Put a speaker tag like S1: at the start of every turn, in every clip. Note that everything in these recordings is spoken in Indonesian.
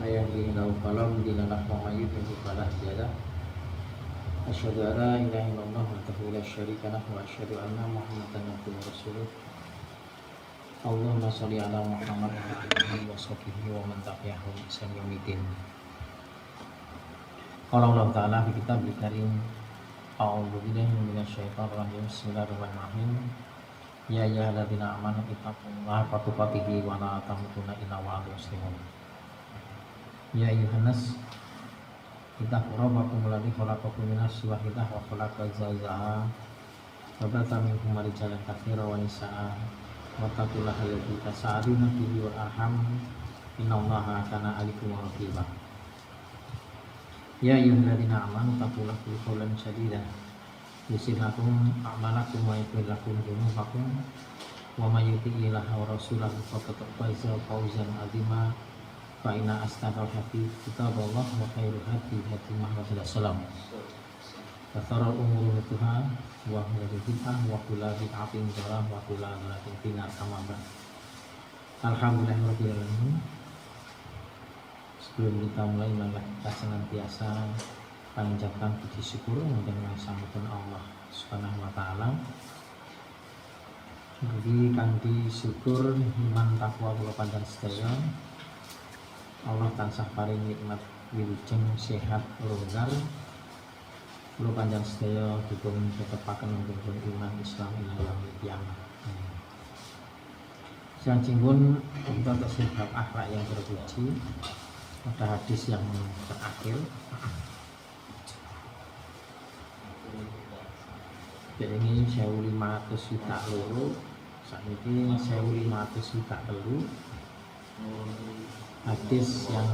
S1: من يهده الله فلا مضل له ومن يضلل فلا هادي له أشهد أن لا إله إلا الله وحده لا شريك له وأشهد أن محمدا عبده ورسوله اللهم صل على محمد وآله وصحبه ومن تبعهم بإحسان يوم الدين. قال الله تعالى في كتابه الكريم أعوذ بالله من الشيطان الرجيم بسم الله الرحمن الرحيم يا أيها الذين آمنوا اتقوا الله حق تقاته ولا تموتن إلا وأنتم مسلمون. يا أيها الناس اتقوا ربكم الذي خلقكم من نفس واحدة وخلق زوجها وبث منهما رجالا كثيرا ونساء واتقوا الله الذي تساءلون به والأرحام إن الله كان عليكم رقيبا. يا أيها الذين آمنوا اتقوا الله قولا سديدا يصلح لكم أعمالكم ويغفر لكم ذنوبكم ومن يطع الله ورسوله فقد فاز فوزا عظيما فإن أصدق الحديث كتاب الله وخير الهدي هدي محمد صلى الله عليه وسلم وشر الأمور محدثاتها وكل بدعة وكل بدعة ضلالة وكل ضلالة في النار. أما بعد. Alhamdulillahirabbil alamin. Sebelum kita mulai, kita senantiasa panjatkan puji syukur dengan sambutan Allah Subhanahu wa taala. Jadi kanthi syukur iman takwa kula panjenengan sedaya Allah tansah paring nikmat wilujeng sehat longgar kula panjenengan sedaya dipun tetepaken wonten iman Islam ila yaumil qiyamah. Sampun kita tasih bab akhlak yang terpuji pada hadis yang terakhir. Jadi ini 1500 juta loro, saat ini 1500 juta telu. Hadis yang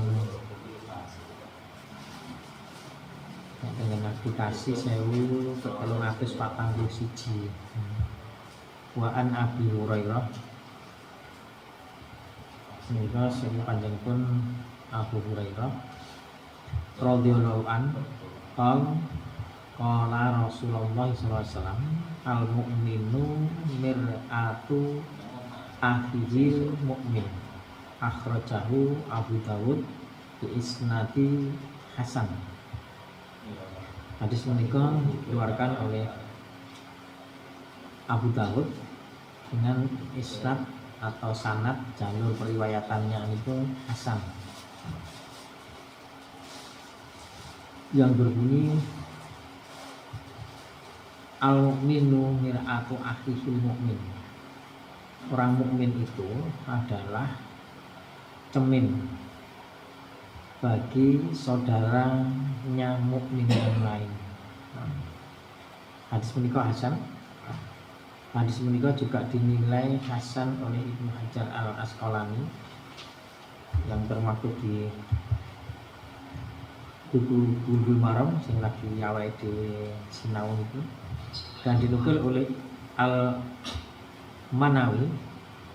S1: dengan aplikasi 1341. Wa an Abi Hurairah. Semoga sing panjenengan Abu Hurairah radhiyallahu anhu qala Rasulullah sallallahu alaihi wasallam al mu'minu mir'atu akhil mu'min akhrajahu Abu Dawud bi isnadi hasan. Hadis menika dikeluarkan oleh Abu Dawud dengan isnad atau sanad jalur periwayatannya itu hasan yang berbunyi al-mu'minu mir'atu akhihil mu'min. Orang mukmin itu adalah cermin bagi saudaranya mukmin yang lain. Hadis menika hasan. Hadis menika juga dinilai hasan oleh Ibnu Hajar Al-Asqalani yang termaktub di buku Bulughul Maram sing lagi awake dhewe sinau itu, dan dinukil oleh Al-Manawi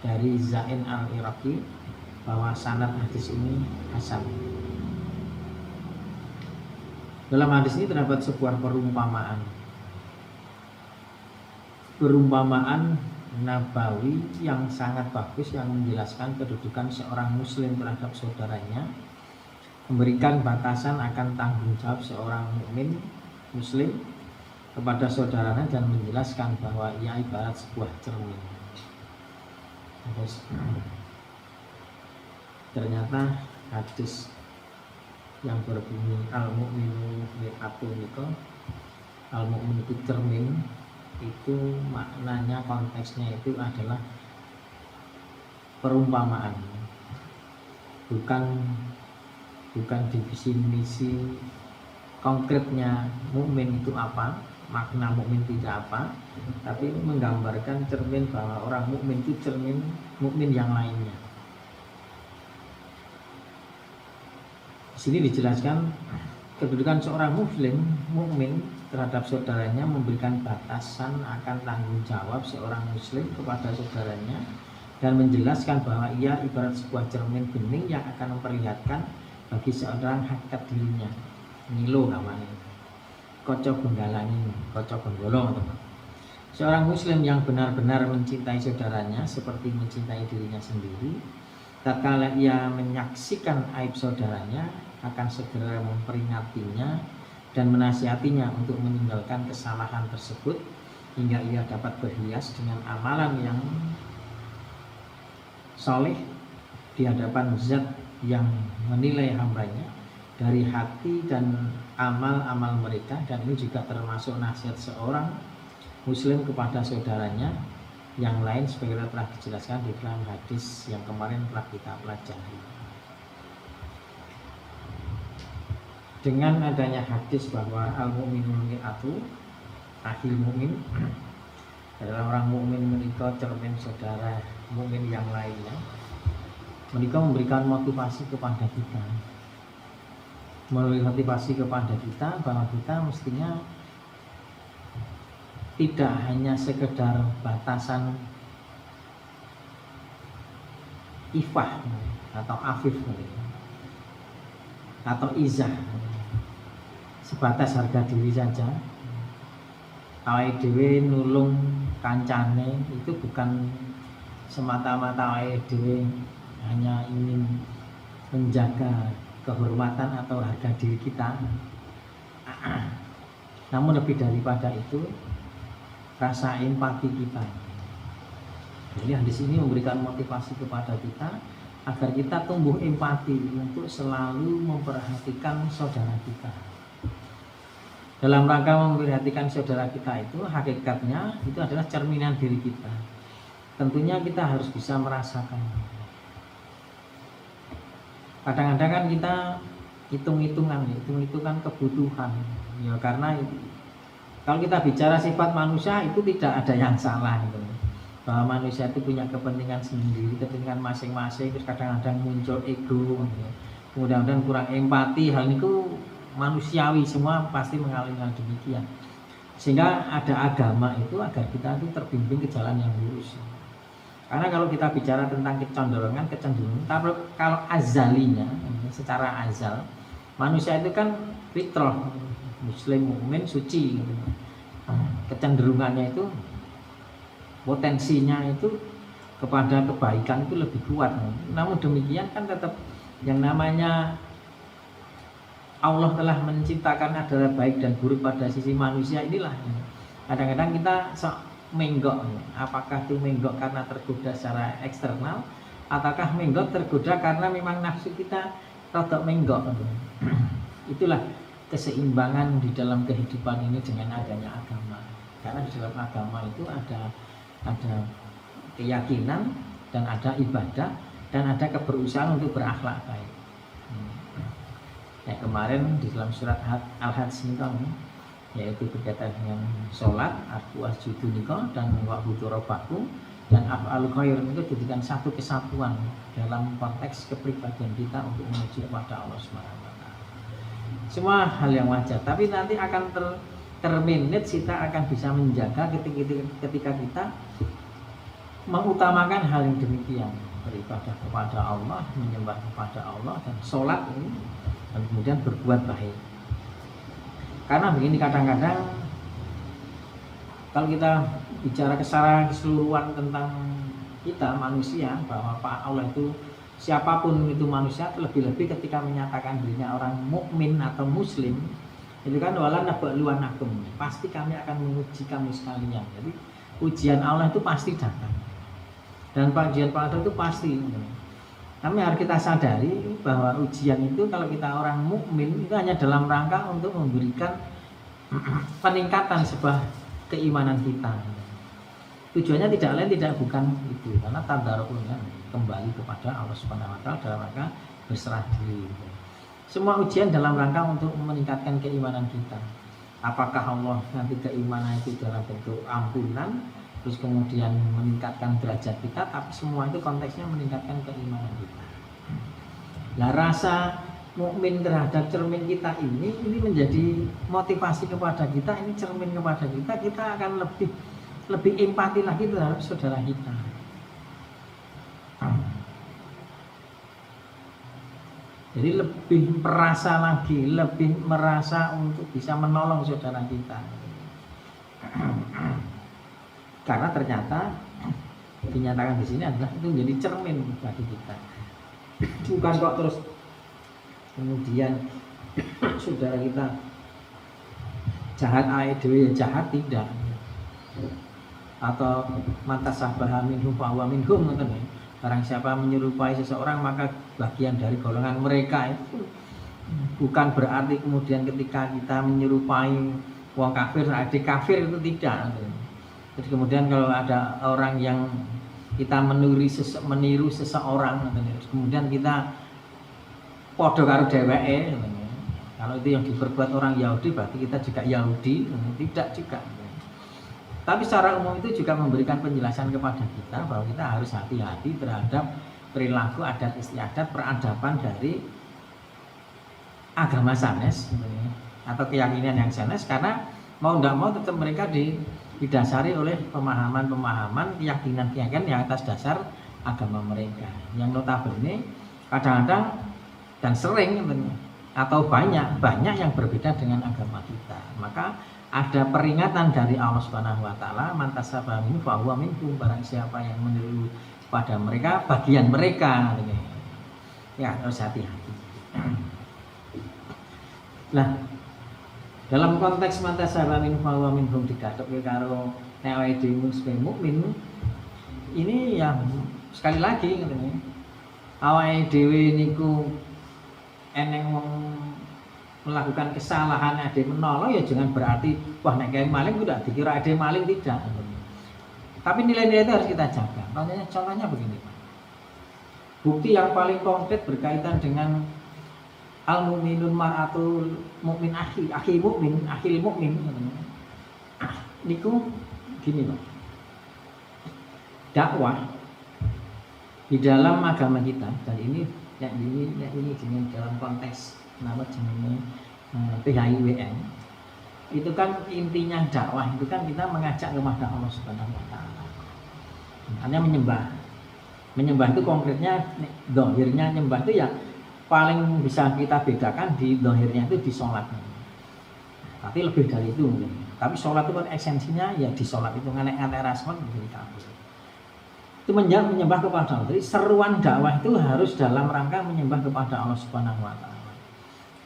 S1: dari Zain Al-Iraqi bahwa sanad hadis ini hasan. Dalam hadis ini terdapat sebuah perumpamaan nabawi yang sangat bagus yang menjelaskan kedudukan seorang muslim terhadap saudaranya, memberikan batasan akan tanggung jawab seorang mukmin muslim kepada saudaranya, dan menjelaskan bahwa ia ibarat sebuah cermin. Ternyata hadis yang berbunyi al-mu'minu mir'atun itu, al-mu'min itu cermin, itu maknanya konteksnya itu adalah perumpamaan, bukan definisi konkretnya mukmin itu apa, makna mukmin tidak apa, tapi menggambarkan cermin bahwa orang mukmin itu cermin mukmin yang lainnya. Di sini dijelaskan kedudukan seorang muslim mukmin terhadap saudaranya, memberikan batasan akan tanggung jawab seorang muslim kepada saudaranya, dan menjelaskan bahwa ia ibarat sebuah cermin bening yang akan memperlihatkan bagi seorang hakikat dirinya. Nilo namanya, koco benggalani, koco benggolo. Seorang muslim yang benar-benar mencintai saudaranya seperti mencintai dirinya sendiri, tatkala ia menyaksikan aib saudaranya akan segera memperingatinya dan menasihatinya untuk meninggalkan kesalahan tersebut hingga ia dapat berhias dengan amalan yang soleh di hadapan zat yang menilai hambanya dari hati dan amal-amal mereka. Dan ini juga termasuk nasihat seorang muslim kepada saudaranya yang lain sebagaimana telah dijelaskan di dalam hadis yang kemarin telah kita pelajari. Dengan adanya hadis bahwa al-mu'minul mir'atu, akhil mu'min adalah orang mukmin menika cermin saudara mukmin yang lainnya, menika memberikan motivasi kepada kita, bahwa kita mestinya tidak hanya sekedar batasan ifah atau afif atau izah, sebatas harga diri saja. Awake dhewe nulung kancane itu bukan semata-mata awake dhewe hanya ingin menjaga kehormatan atau harga diri kita, namun lebih daripada itu rasa empati kita. Jadi hadis ini memberikan motivasi kepada kita agar kita tumbuh empati untuk selalu memperhatikan saudara kita. Dalam rangka memperhatikan saudara kita itu hakikatnya itu adalah cerminan diri kita. Tentunya kita harus bisa merasakan. Kadang-kadang kan kita hitung-hitungan kebutuhan. Ya karena itu, kalau kita bicara sifat manusia itu tidak ada yang salah gitu. Bahwa manusia itu punya kepentingan sendiri, kepentingan masing-masing, terus kadang-kadang muncul ego, gitu. Mudah-mudahan kurang empati, hal itu manusiawi, semua pasti mengalami hal demikian. Sehingga ada agama itu agar kita itu terbimbing ke jalan yang lurus. Karena kalau kita bicara tentang kecenderungan, kalau azalinya, secara azal, manusia itu kan fitrah, muslim, mukmin, suci gitu. Kecenderungannya itu, potensinya itu kepada kebaikan itu lebih kuat. Namun demikian kan tetap yang namanya Allah telah menciptakan adalah baik dan buruk pada sisi manusia inilah. Kadang-kadang kita sok menggok, apakah itu menggok karena tergoda secara eksternal ataukah menggok tergoda karena memang nafsu kita rodok menggok. Itulah keseimbangan di dalam kehidupan ini dengan adanya agama. Karena di dalam agama itu ada keyakinan dan ada ibadah dan ada keberusahaan untuk berakhlak baik. Ya kemarin di dalam surat Al-Hajj nikah, yaitu berkaitan dengan sholat, aku asjudu nikah dan wa'budu rabbakum dan af'al khair, itu dijadikan satu kesatuan dalam konteks kepribadian kita untuk menuju kepada Allah Subhanahu wa taala. Semua hal yang wajar, tapi nanti akan termanage, kita akan bisa menjaga ketika kita mengutamakan hal yang demikian, beribadah kepada Allah, menyembah kepada Allah, dan sholat ini dan kemudian berbuat baik. Karena begini, kadang-kadang kalau kita bicara secara keseluruhan tentang kita manusia, bahwa Pak Allah itu siapapun itu manusia, lebih-lebih ketika menyatakan dirinya orang mukmin atau muslim, itu kan wala nabluwanakum, pasti kami akan menguji kamu sekalian. Jadi ujian Allah itu pasti datang, dan ujian Allah itu pasti. Kami harus kita sadari bahwa ujian itu kalau kita orang mukmin itu hanya dalam rangka untuk memberikan peningkatan sebuah keimanan kita. Tujuannya tidak lain bukan itu, karena tadarrunya kembali kepada Allah Subhanahu wa taala dalam rangka berserah diri. Semua ujian dalam rangka untuk meningkatkan keimanan kita. Apakah Allah nanti keimanan itu dalam bentuk ampunan, terus kemudian meningkatkan derajat kita, tapi semua itu konteksnya meningkatkan keimanan kita. Nah, rasa mukmin terhadap cermin kita ini menjadi motivasi kepada kita, ini cermin kepada kita akan lebih empati lagi terhadap saudara kita. Jadi lebih merasa untuk bisa menolong saudara kita. Karena ternyata dinyatakan di sini adalah itu menjadi cermin bagi kita. Bukan kok terus kemudian saudara kita jahat ya jahat, tidak. Atau mata sabaha minhum fa huwa minhum, barang siapa menyerupai seseorang maka bagian dari golongan mereka. Itu bukan berarti kemudian ketika kita menyerupai wong kafir adik kafir, itu tidak. Terus kemudian kalau ada orang yang kita meniru seseorang, kemudian kita podo karo dheweke, kalau itu yang diperbuat orang Yahudi berarti kita juga Yahudi, tidak juga. Tapi secara umum itu juga memberikan penjelasan kepada kita bahwa kita harus hati-hati terhadap perilaku adat istiadat, peradaban dari agama sanes atau keyakinan yang sanes, karena mau tidak mau tetap mereka didasari oleh pemahaman-pemahaman, keyakinan-keyakinan yang atas dasar agama mereka, yang notabene kadang-kadang dan sering atau banyak yang berbeda dengan agama kita. Maka ada peringatan dari Allah Subhanahu wa taala, man tasabbaha minhum fa huwa minhum, barang siapa yang meniru pada mereka bagian mereka. Ya, harus hati-hati. Nah, dalam konteks man tasabbaha minhum fa huwa minhum digathuke karo nek awake dhewe sebagai mukmin, ini yang sekali lagi ngene. Awake dhewe niku eneng melakukan kesalahan ada menolong, ya jangan berarti wah nek kayak maling udah dikira ada maling, tidak. Tapi nilai-nilai itu harus kita jaga. Contohnya begini, bukti yang paling konkret berkaitan dengan al-mu'minun mar'atul mu'min akhi mu'min akhil mu'min, niku gini Pak. Dakwah di dalam agama kita, dan ini dengan dalam konteks nama jenenge PHIWN, itu kan intinya dakwah itu kan kita mengajak kepada Allah Subhanahu wa taala. Hanya menyembah itu konkretnya dohirnya nyembah itu ya paling bisa kita bedakan di dohirnya itu di sholatnya. Tapi lebih dari itu mungkin. Tapi sholat itu kan esensinya ya di sholat itu nganek-nganek rasmat menjadi kafir. Itu menyembah kepada Allah. Jadi seruan dakwah itu harus dalam rangka menyembah kepada Allah Subhanahu wa taala.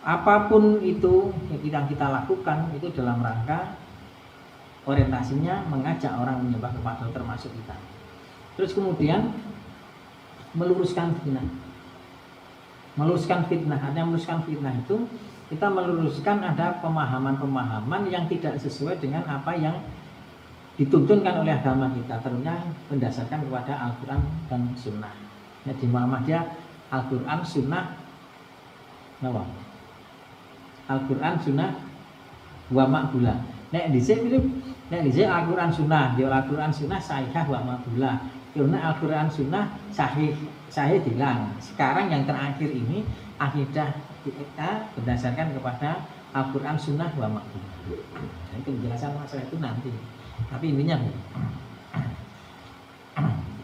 S1: Apapun itu yang kita lakukan itu dalam rangka orientasinya mengajak orang menyembah kepada Allah, termasuk kita. Terus kemudian meluruskan fitnah. Artinya meluruskan fitnah itu kita meluruskan ada pemahaman-pemahaman yang tidak sesuai dengan apa yang dituntunkan oleh agama kita, tentunya berdasarkan kepada Al-Quran dan Sunnah. Ya, di Muhammadiyah Al-Quran Sunnah, Al-Quran Sunnah wa maqbulah. Nek dhisik Al-Quran Sunnah, ya Al-Quran Sunnah sahihah wa maqbulah. Karena Al-Quran Sunnah sahih hilang. Sekarang yang terakhir ini akidah kita berdasarkan kepada Al-Quran Sunnah wa maqbulah. Nah, itu penjelasan masalah itu nanti. Tapi intinya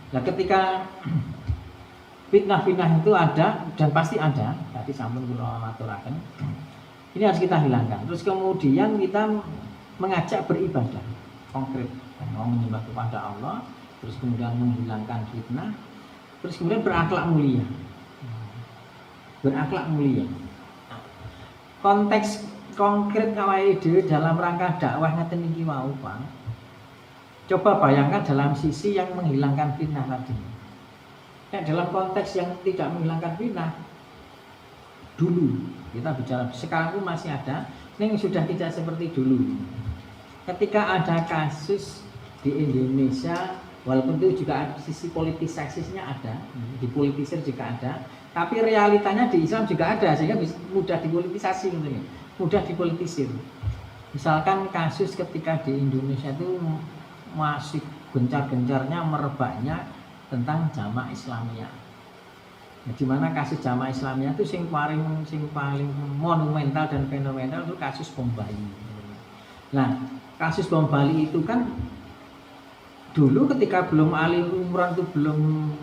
S1: nah, ketika fitnah-fitnah itu ada dan pasti ada, tadi sampun kula aturaken, ini harus kita hilangkan. Terus kemudian kita mengajak beribadah konkret, mau menyembah kepada Allah, terus kemudian menghilangkan fitnah, terus kemudian berakhlak mulia. Konteks konkret awake dhewe dalam rangka dakwah ngeten iki wau, Pak. Coba bayangkan dalam sisi yang menghilangkan fitnah tadi. Dalam konteks yang tidak menghilangkan fitnah, dulu kita bicara, sekarang pun masih ada, ini sudah tidak seperti dulu. Ketika ada kasus di Indonesia, walaupun itu juga ada sisi politisasinya ada, dipolitisir juga ada, tapi realitanya di Islam juga ada, sehingga mudah dipolitisasi, mudah dipolitisir. Misalkan kasus ketika di Indonesia itu masih gencar-gencarnya merebaknya tentang jamaah Islamiyah. Nah, di mana kasus jamaah Islamiyah itu sing paling monumental dan fenomenal itu kasus bom Bali. Nah, kasus bom Bali itu kan dulu ketika belum Ali Imran itu belum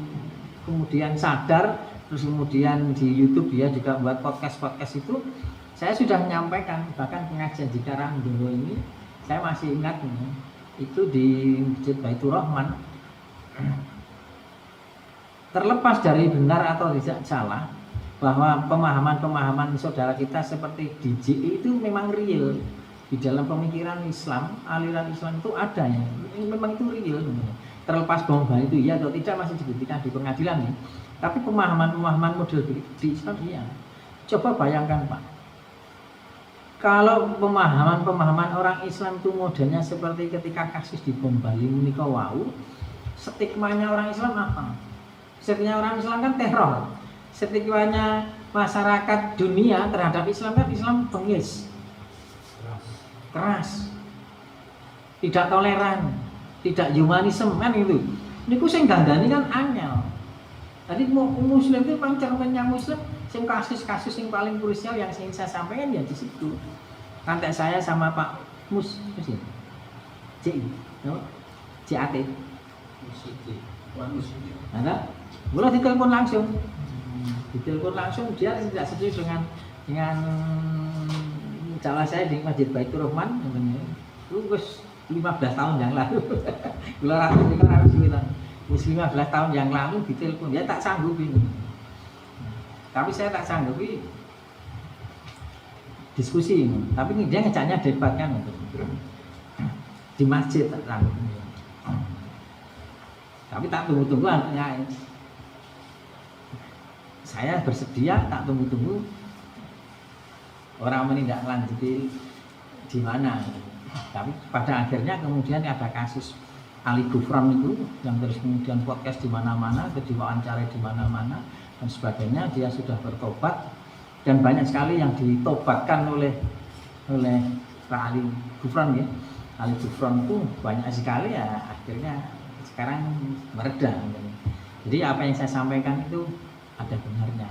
S1: kemudian sadar, terus kemudian di YouTube dia juga buat podcast itu, saya sudah menyampaikan, bahkan pengajian di Karangdono ini saya masih ingat ini. Itu di Masjid Baitur Rahman. Terlepas dari benar atau tidak salah, bahwa pemahaman-pemahaman saudara kita seperti DJI itu memang real di dalam pemikiran Islam, aliran Islam itu ada ya, memang itu real. Terlepas bom Bali itu iya atau tidak masih dibuktikan di pengadilan nih. Tapi pemahaman-pemahaman model di Islam iya. Coba bayangkan Pak, kalau pemahaman-pemahaman orang Islam itu modelnya seperti ketika kasus di bom Bali menika wau, stigmanya orang Islam apa? Stigmanya orang Islam kan teror. Stigmanya masyarakat dunia terhadap Islam kan Islam bengis, keras, tidak toleran, tidak humanisme kan itu. Niku sing dandani kan angel. Tadi Muslim itu paling cerminnya Muslim, sing kasus-kasus yang paling krusial yang ingin saya sampaikan ya di situ. Kantek saya sama Pak Muslim, CI, CAT, ada, boleh ditelepon langsung, dia tidak setuju dengan calon saya di Masjid Baitur Rahman, itu 15 tahun yang lalu, gula ratus itu harus bilang. 15 tahun yang lalu ditelepon, dia tak sanggup ini. Tapi saya tak sanggup diskusi ini. Tapi ini dia ngejaknya debat kan di masjid tak sanggup. Tapi tak tunggu-tunggu artinya saya bersedia tak tunggu-tunggu orang menindaklanjuti di mana. Tapi pada akhirnya kemudian ada kasus Ali Gufron itu yang terus kemudian podcast di mana-mana, diwawancarai di mana-mana dan sebagainya. Dia sudah bertobat dan banyak sekali yang ditobatkan oleh Pak Ali Gufron ya. Ali Gufron itu banyak sekali ya akhirnya sekarang mereda. Jadi apa yang saya sampaikan itu ada benarnya.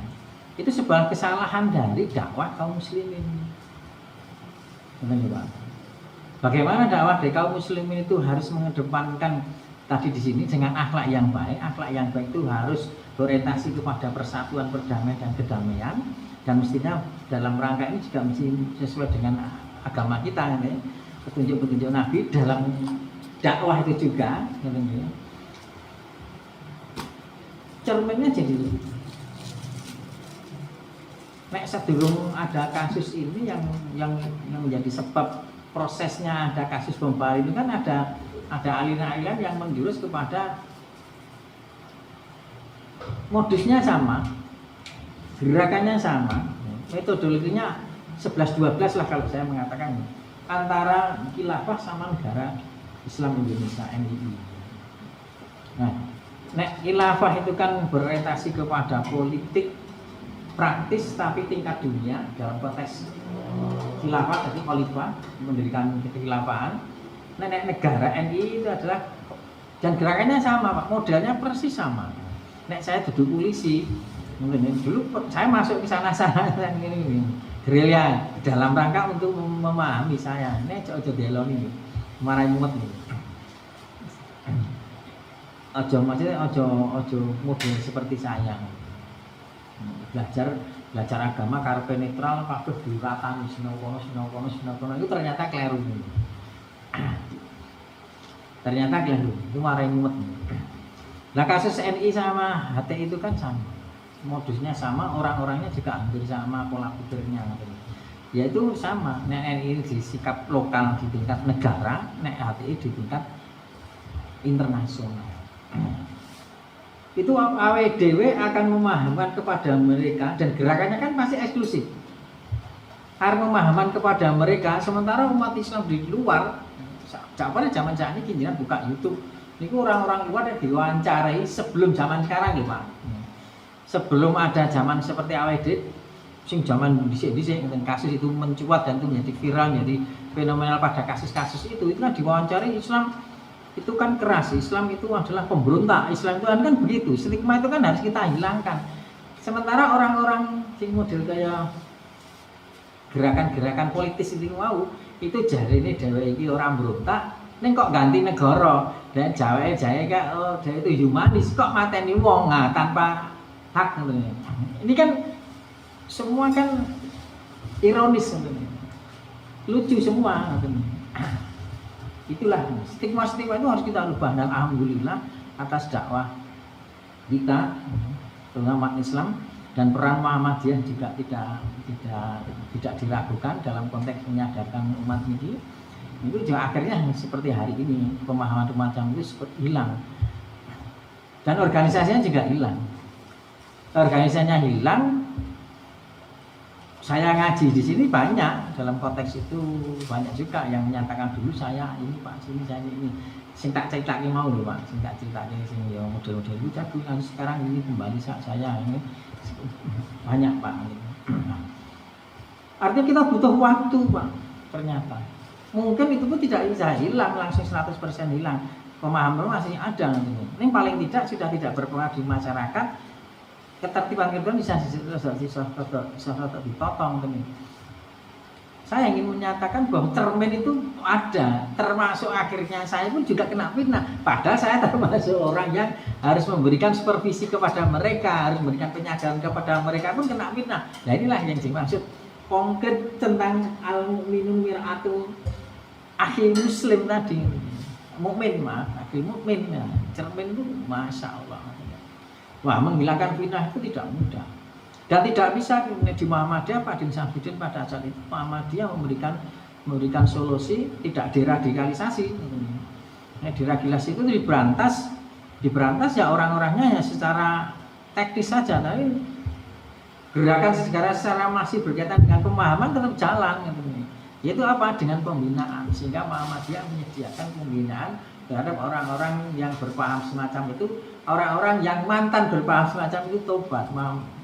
S1: Itu sebuah kesalahan dari dakwah kaum muslimin. Benar ya Pak? Bagaimana dakwah dari kaum muslimin itu harus mengedepankan tadi di sini dengan akhlak yang baik. Akhlak yang baik itu harus berorientasi kepada persatuan, perdamaian dan kedamaian. Dan mestinya dalam rangka ini juga mesti sesuai dengan agama kita ya. Petunjuk-petunjuk Nabi dalam dakwah itu juga ya. Cerminnya jadi nek sedurung ada kasus ini yang menjadi sebab prosesnya ada kasus bom Bali itu kan ada aliran-aliran yang menjurus kepada modusnya sama, gerakannya sama, metodologinya 11-12 lah kalau saya mengatakan antara khilafah sama negara Islam Indonesia NII. Nah, nek khilafah itu kan berorientasi kepada politik praktis tapi tingkat dunia dalam konteks khilafah, jadi khalifah mendirikan kekhilafahan. Nenek negara NI itu adalah dan gerakannya sama Pak, modelnya persis sama. Nek saya duduk polisi, mungkin dulu saya masuk ke sana-sana ini gerilya dalam rangka untuk memahami saya. Nek ojo delon ini, marahi mumet ini. Ojo maksudnya ojo model seperti saya. Belajar agama karepe netral kabeh diratani sinokono itu ternyata keliru. Ternyata keliru. Itu marahin mumet. Nah kasus NI sama HTI itu kan sama. Modusnya sama, orang-orangnya juga hampir sama, pola pikirnya. Yaitu sama. Nek NI di sikap lokal di tingkat negara, nek HTI di tingkat internasional. Itu AWDW akan memahamkan kepada mereka dan gerakannya kan pasti eksklusif. Harus memahamkan kepada mereka, sementara umat Islam di luar, zaman saat ini kinjiran buka YouTube, ini orang-orang luar yang diwawancarai sebelum zaman sekarang ya Pak. Sebelum ada zaman seperti AWD, sing zaman disik-disik kasus itu mencuat dan itu menjadi viral, jadi fenomenal pada kasus-kasus itu kan diwawancarai Islam. Itu kan keras, Islam itu adalah pemberontak, Islam itu kan begitu, stigma itu kan harus kita hilangkan. Sementara orang-orang sing model kayak gerakan-gerakan politis itu mau, itu jari ini dewa iki orang berontak, neng kok ganti negara, dan Jawa kayak oh dia itu humanis, kok mateni wong tanpa hak sebenarnya. Ini kan semua kan ironis sebenarnya, lucu semua sebenarnya. Itulah stigma-stigma itu harus kita ubah dan alhamdulillah atas dakwah kita terutama umat Islam Dan peran Muhammadiyah juga tidak diragukan dalam konteks menyadarkan umat ini. Itu juga akhirnya seperti hari ini pemahaman macam itu seperti hilang. Dan organisasinya juga hilang. Organisasinya hilang. Saya ngaji di sini banyak dalam konteks itu, banyak juga yang menyatakan dulu saya ini Pak, sini saya ini. Sing tak ceritake mau lho Pak, sing tak ceritake sing ya model-model itu jago kan sekarang ini kembali saya ini banyak Pak. Artinya kita butuh waktu Pak, ternyata. Mungkin itu pun tidak bisa hilang langsung 100% hilang. Pemahaman masih ada nanti. Ini paling tidak sudah tidak berpengaruh di masyarakat. Ketertiban kehidupan bisa dipotong teman. Saya ingin menyatakan bahwa cermin itu ada, termasuk akhirnya saya pun juga kena fitnah. Padahal saya termasuk orang yang harus memberikan supervisi kepada mereka, harus memberikan penyadaran kepada mereka pun kena fitnah. Nah inilah yang dimaksud konkret tentang al-mu'minun mir'atu akhi muslim tadi. Mukmin akhi mukmin. Ya. Cermin itu masya Allah. Wah, menghilangkan fitnah itu tidak mudah dan tidak bisa di Muhammadiyah. Pak Din Syamsuddin pada saat itu Muhammadiyah memberikan solusi tidak deradikalisasi. Nah, deradikalisasi itu diberantas ya orang-orangnya ya secara teknis saja, tapi gerakan secara masih berkaitan dengan pemahaman tetap jalan. Yaitu apa? Dengan pembinaan, sehingga Muhammadiyah menyediakan pembinaan terhadap orang-orang yang berpaham semacam itu. Orang-orang yang mantan berpaham semacam itu tobat.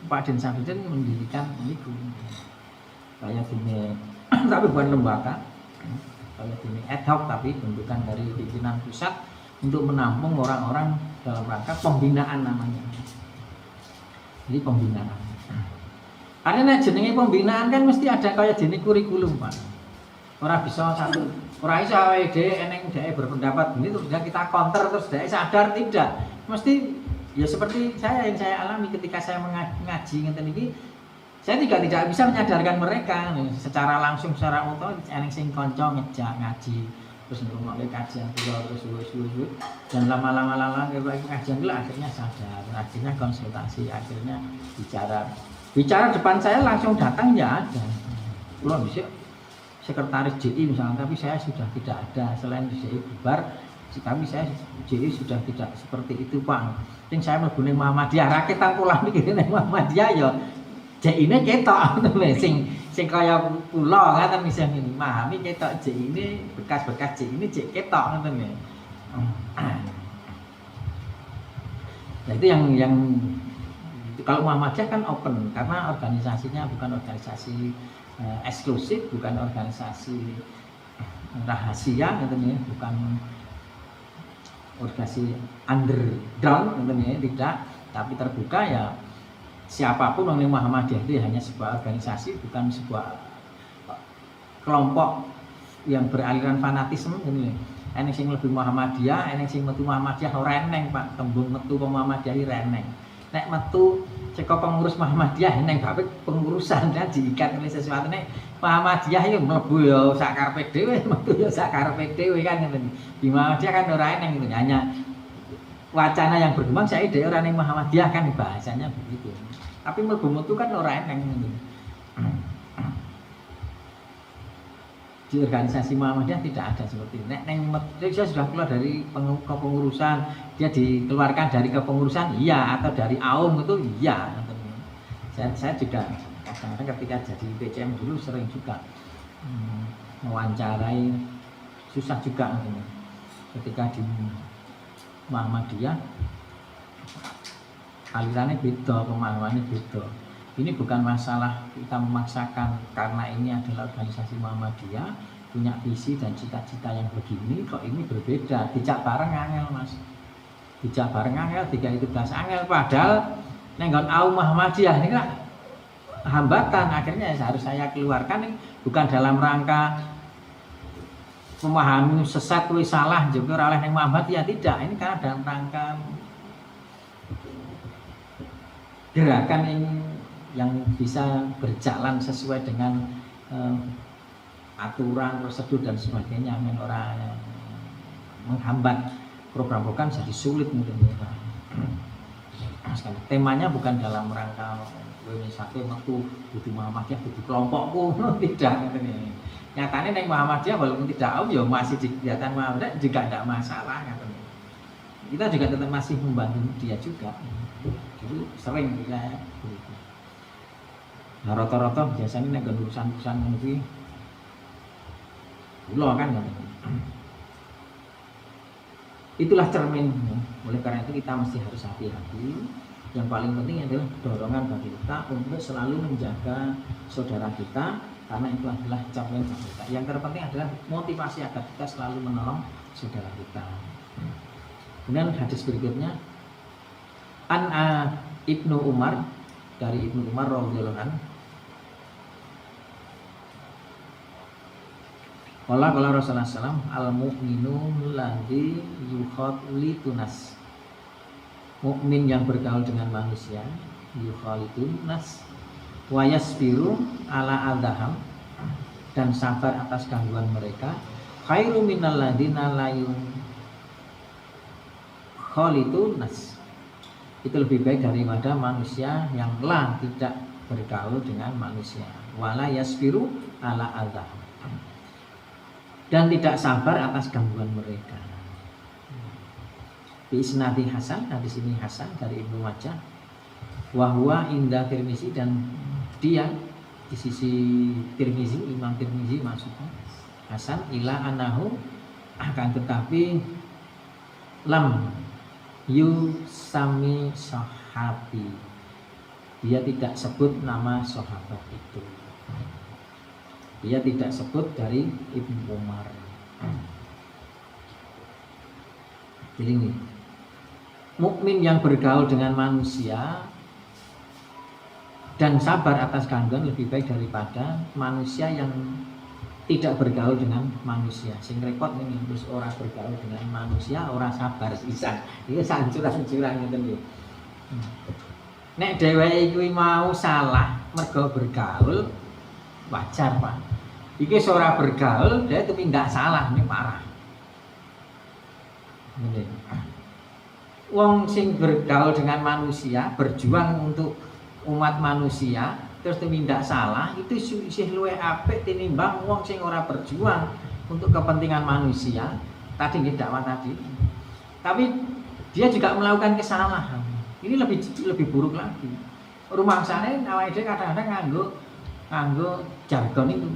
S1: Pak Din Syamsuddin mendirikan itu kayak gini, tapi bukan lembaga, kayak gini ad hoc, tapi bentukan dari pimpinan pusat untuk menampung orang-orang dalam rangka pembinaan namanya. Jadi pembinaan. Karena jenenge pembinaan kan mesti ada kayak jenis kurikulum Pak. Orang bisa satu, orang bisa eneng berpendapat ini terus kita counter terus dia sadar tidak. Mesti ya seperti yang saya alami ketika saya mengaji ngeten iki, saya tidak bisa menyadarkan mereka secara langsung secara otomatis. Eneng sing kanca ngejak ngaji terus ngrungokne kajian kula terus suwe-suwe dan lama-lama kajian kula akhirnya sadar, akhirnya konsultasi, akhirnya bicara depan saya langsung datang ya ada. Kula bisa sekretaris JI misalnya, tapi saya sudah tidak ada, selain JI bubar. Kami saya jadi sudah tidak seperti itu Pak. Yang saya mlebu ning Muhammadiyah rakyat kula mikirin ning Muhammadiyah ya JI-ne ketok sing kaya kula ngaten misalnya memahami ketok JI-ne bekas-bekas JI-ne jek ketok ngoten ya. Nah itu yang kalau Muhammadiyah kan open karena organisasinya bukan organisasi eksklusif, bukan organisasi rahasia ngoten ya, bukan organisasi underground tidak, tapi terbuka ya siapapun oleh Muhammadiyah itu hanya sebuah organisasi, bukan sebuah kelompok yang beraliran fanatisme ini. Eneng sing lebih Muhammadiyah, eneng sing metu Muhammadiyah ora eneng Pak, tembung metu Muhammadiyah ora eneng. Nek metu ceko pengurus Muhammadiyah eneng bae pengurusan dan diikat oleh sesuatu nek Muhammadiyah ya mlebu ya sak karepe dhewe, metu ya sak karepe dhewe kan ngene. Di Muhammadiyah kan ora eneng gitu, hanya wacana yang berkembang saya ide ora ning Muhammadiyah kan bahasanya begitu. Tapi mlebu metu kan ora eneng gitu. Di organisasi Muhammadiyah tidak ada seperti itu. Nek saya sudah keluar dari kepengurusan, dia dikeluarkan dari kepengurusan iya, atau dari AUM itu iya. Saya juga kadang-kadang ketika jadi PCM dulu sering juga mewawancarai, susah juga ketika di Muhammadiyah alirannya beda, pemahamannya beda. Ini bukan masalah kita memaksakan karena ini adalah organisasi Muhammadiyah punya visi dan cita-cita yang begini, kok ini berbeda. Dijak bareng angel Mas, dijak bareng angel, 3 itu belas angel. Padahal nenggon AUM Muhammadiyah ini kan hambatan, akhirnya harus saya keluarkan ini bukan dalam rangka memahami sesat kuwi salah juga oleh neng Muhammadiyah, tidak. Ini karena dalam rangka gerakan ini yang bisa berjalan sesuai dengan aturan, prosedur dan sebagainya, men orang menghambat program-program jadi sulit mungkin. Temanya bukan dalam rangka kowe misake metu kudu Muhammadiyah kudu kelompokku tidak ngene. Nyatane ning Muhammadiyah walaupun tidak ya masih di kegiatan Muhammadiyah juga tidak masalah ngene. Kita juga tetap masih membantu dia juga. Jadi sering kita begitu. Nah, rata-rata biasanya nek urusan-urusan ngono kuwi kula kan ngono. Itulah cermin. Oleh karena itu kita mesti harus hati-hati. Yang paling penting adalah dorongan bagi kita untuk selalu menjaga saudara kita, karena itu adalah cermin bagi kita. Yang terpenting adalah motivasi agar kita selalu menolong saudara kita. Kemudian hadis berikutnya Ibnu Umar, dari Ibnu Umar radhiyallahu anhu. Qala Rasulullah sallallahu al-mu'minu ladzi yukhalitunas. Mukmin yang bergaul dengan manusia, yukhalitunas wa yasbiru ala adham, dan sabar atas gangguan mereka, khairu minal ladzina la yukhalitunas. Itu lebih baik daripada manusia yang tidak bergaul dengan manusia, wala yasbiru ala adham, dan tidak sabar atas gangguan mereka. Bi isnadi hasan, di sini hasan dari Ibnu Majah, wa huwa inda Tirmizi, dan dia di sisi Tirmizi, Imam Tirmizi maksudnya hasan, ila anahu, akan tetapi lam yusami sahabi, dia tidak sebut nama sahabat itu. Dia tidak sebut dari Ibnu Umar. Jadi ini, mukmin yang bergaul dengan manusia dan sabar atas gangguan lebih baik daripada manusia yang tidak bergaul dengan manusia. Sing repot ini terus orang bergaul dengan manusia, orang sabar sisan. Iki sancur-ancuran ngeten lho. Nek dheweke kuwi mau salah mergo bergaul, wajar, Pak. Iki ora bergaul, dia tapi tidak salah, ini parah. Wong sing bergaul dengan manusia, berjuang untuk umat manusia, terus tidak salah, itu isih luwih apik tinimbang wong sing ora berjuang untuk kepentingan manusia. Tadi nggih dakwah tadi. Tapi dia juga melakukan kesalahan. Ini lebih buruk lagi. Rumangsane awake dhewe kadang-kadang nganggo jargon itu.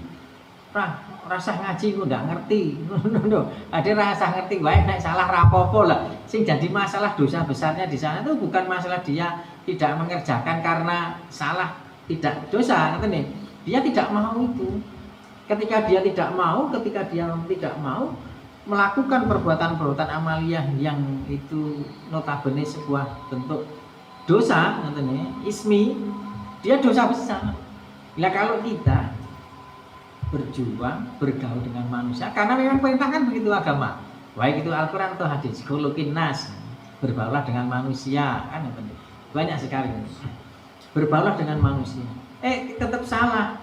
S1: Rasa ngaji ku ndak ngerti. Ada rasa ngerti wae nek salah rapopo lah. Sing jadi masalah dosa besarnya di sana itu bukan masalah dia tidak mengerjakan karena salah, tidak dosa, ngoten nih. Dia tidak mau itu. Ketika dia tidak mau melakukan perbuatan-perbuatan amaliyah yang itu notabene sebuah bentuk dosa, ngoten nih, ismi, dia dosa besar. Lah kalau kita berjuang, bergaul dengan manusia, karena memang perintah kan begitu agama, baik itu Al-Quran atau hadis, khuluqin nas, berbaurlah dengan manusia, kan banyak sekali. Berbaurlah dengan manusia. Tetap salah.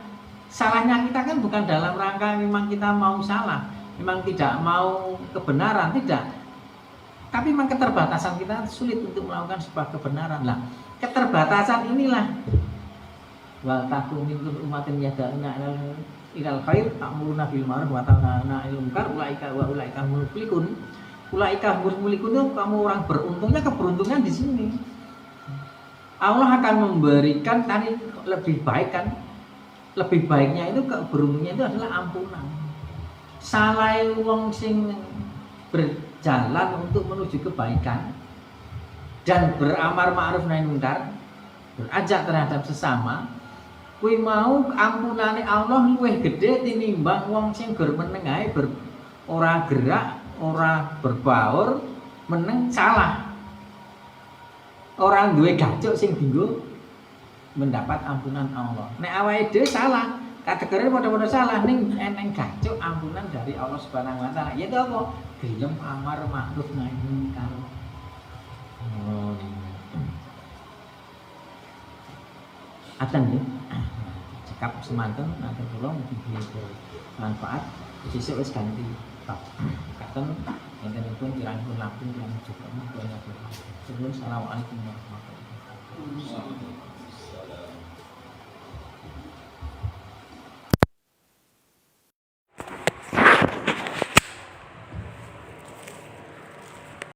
S1: Salahnya kita kan bukan dalam rangka memang kita mau salah, memang tidak mau kebenaran, tidak. Tapi memang keterbatasan kita sulit untuk melakukan sebuah kebenaran. Lah, keterbatasan inilah wal takum minkum umatin yad'una ilal khair ta'muruna bil ma'ruf wa tanhauna 'anil munkar ulaika humul muflihun. Ulaika humul muflihun itu kamu orang beruntungnya, keberuntungan di sini. Allah akan memberikan tadi lebih baik kan. Lebih baiknya itu keberuntungannya itu adalah ampunan. Salah wong sing berjalan untuk menuju kebaikan dan beramar ma'ruf nahi munkar, berajak terhadap sesama, kuwi mau ampunane Allah luwih gede tinimbang wong sing gur meneng ae ora gerak, ora berbaur, meneng salah. Orang duwe gacuk sing dienggo mendapat ampunan Allah. Nek awake dhewe salah, kategori padha-padha salah ning eneng gacuk ampunan dari Allah Subhanahu wa taala. Ya itu apa? Gelem amar ma'ruf nahi munkar. Atan ya. Cekap semanten nanti kula mugi bermanfaat. Sesuk wis ganti bab. Katen enten-enten kirang-kirang lampung yang cukup. Assalamualaikum warahmatullahi wabarakatuh.